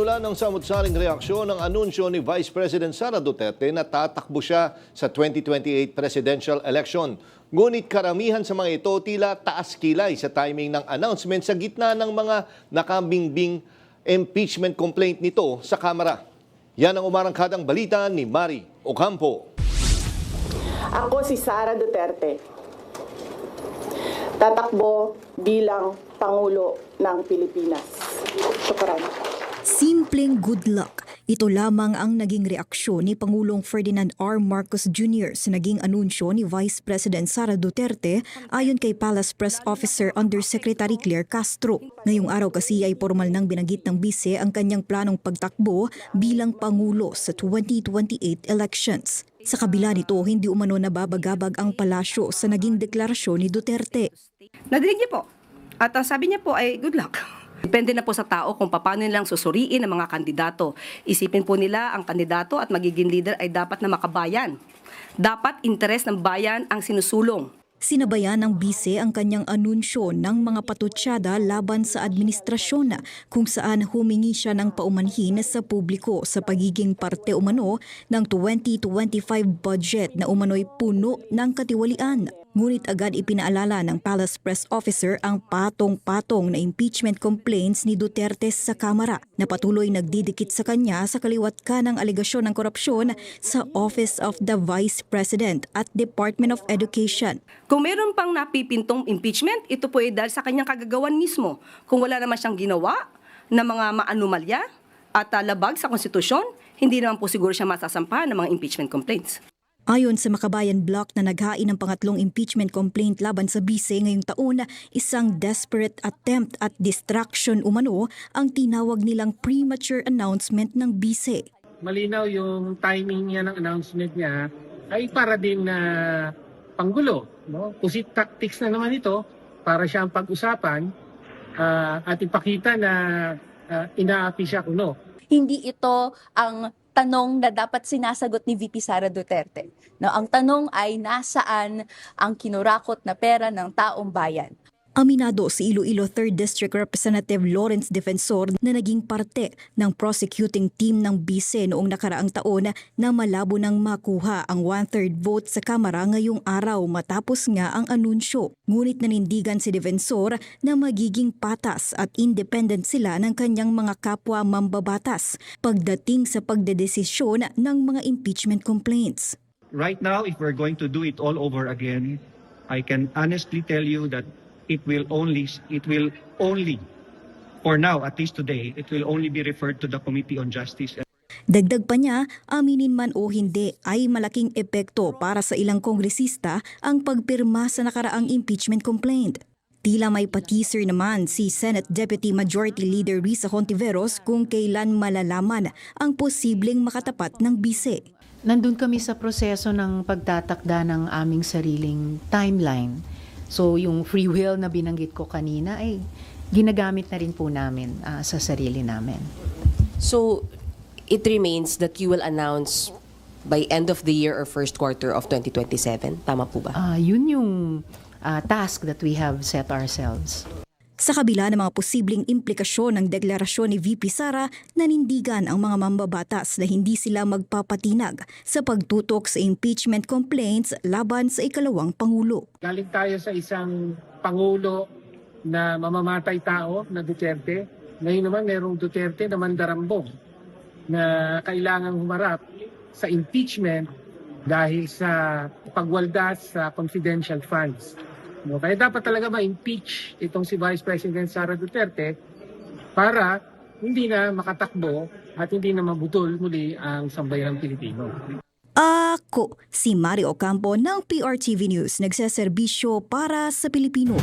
Mula ng samut-saring reaksyon ng anunsyo ni Vice President Sara Duterte na tatakbo siya sa 2028 presidential election. Ngunit karamihan sa mga ito tila taas kilay sa timing ng announcement sa gitna ng mga nakambingbing impeachment complaint nito sa Kamara. Yan ang umarangkadang balita ni Mari Ocampo. Ako si Sara Duterte. Tatakbo bilang Pangulo ng Pilipinas. Syukran. Simpleng good luck. Ito lamang ang naging reaksyon ni Pangulong Ferdinand R. Marcos Jr. sa naging anunsyo ni Vice President Sara Duterte ayon kay Palace Press Officer Undersecretary Claire Castro. Ngayong araw kasi ay formal nang binanggit ng bise ang kanyang planong pagtakbo bilang Pangulo sa 2028 elections. Sa kabila nito, hindi umano nababagabag ang palasyo sa naging deklarasyon ni Duterte. Nadinig niya po. At ang sabi niya po ay good luck. Depende na po sa tao kung paano nilang susuriin ang mga kandidato. Isipin po nila ang kandidato at magiging leader ay dapat na makabayan. Dapat interes ng bayan ang sinusulong. Sinabayan ng bise ang kanyang anunsyo ng mga patutsada laban sa administrasyon kung saan humingi siya ng paumanhin sa publiko sa pagiging parte umano ng 2025 budget na umano'y puno ng katiwalian. Ngunit agad ipinaalala ng Palace Press Officer ang patong-patong na impeachment complaints ni Duterte sa Kamara na patuloy nagdidikit sa kanya sa kaliwat ka ng alegasyon ng korupsyon sa Office of the Vice President at Department of Education. Kung meron pang napipintong impeachment, ito po ay dahil sa kanyang kagagawan mismo. Kung wala naman siyang ginawa na mga maanumalya at labag sa konstitusyon, hindi naman po siguro siya masasampahan ng mga impeachment complaints. Ayon sa Makabayan Bloc na naghain ng pangatlong impeachment complaint laban sa bise ngayong taon, isang desperate attempt at distraction umano ang tinawag nilang premature announcement ng bise. Malinaw yung timing niya ng announcement niya ay para din na panggulo. No? Pusit tactics na naman ito para siyang pag-usapan at ipakita na inaapi siya kuno. Hindi ito ang tanong na dapat sinasagot ni VP Sara Duterte. No, ang tanong ay nasaan ang kinurakot na pera ng taong bayan. Aminado si Iloilo 3rd District Representative Lawrence Defensor na naging parte ng prosecuting team ng bise noong nakaraang taon na malabo nang makuha ang 1/3 vote sa Kamara ngayong araw matapos nga ang anunsyo. Ngunit nanindigan si Defensor na magiging patas at independent sila ng kanyang mga kapwa mambabatas pagdating sa pagdedesisyon ng mga impeachment complaints. Right now, if we're going to do it all over again, I can honestly tell you that it will only, for now, at least today, it will only be referred to the Committee on Justice. Dagdag pa niya, aminin man o hindi ay malaking epekto para sa ilang kongresista ang pagpirma sa nakaraang impeachment complaint. Tila may pa-teaser naman si Senate Deputy Majority Leader Risa Hontiveros kung kailan malalaman ang posibleng makatapat ng bise. Nandun kami sa proseso ng pagtatakda ng aming sariling timeline. So yung free will na binanggit ko kanina ay ginagamit na rin po namin sa sarili namin. So it remains that you will announce by end of the year or first quarter of 2027. Tama po ba? Yun yung task that we have set ourselves. Sa kabila ng mga posibleng implikasyon ng deklarasyon ni VP Sara, nanindigan ang mga mambabatas na hindi sila magpapatinag sa pagtutok sa impeachment complaints laban sa ikalawang Pangulo. Galing tayo sa isang Pangulo na mamamatay tao na Duterte. Ngayon naman mayroong Duterte na mandarambong na kailangang humarap sa impeachment dahil sa pagwaldas sa confidential funds. No, kaya dapat talaga ma-impeach itong si Vice President Sara Duterte para hindi na makatakbo at hindi na mabutol muli ang sambayanang Pilipino. Ako, si Mari Ocampo ng PRTV News, nagseserbisyo para sa Pilipino.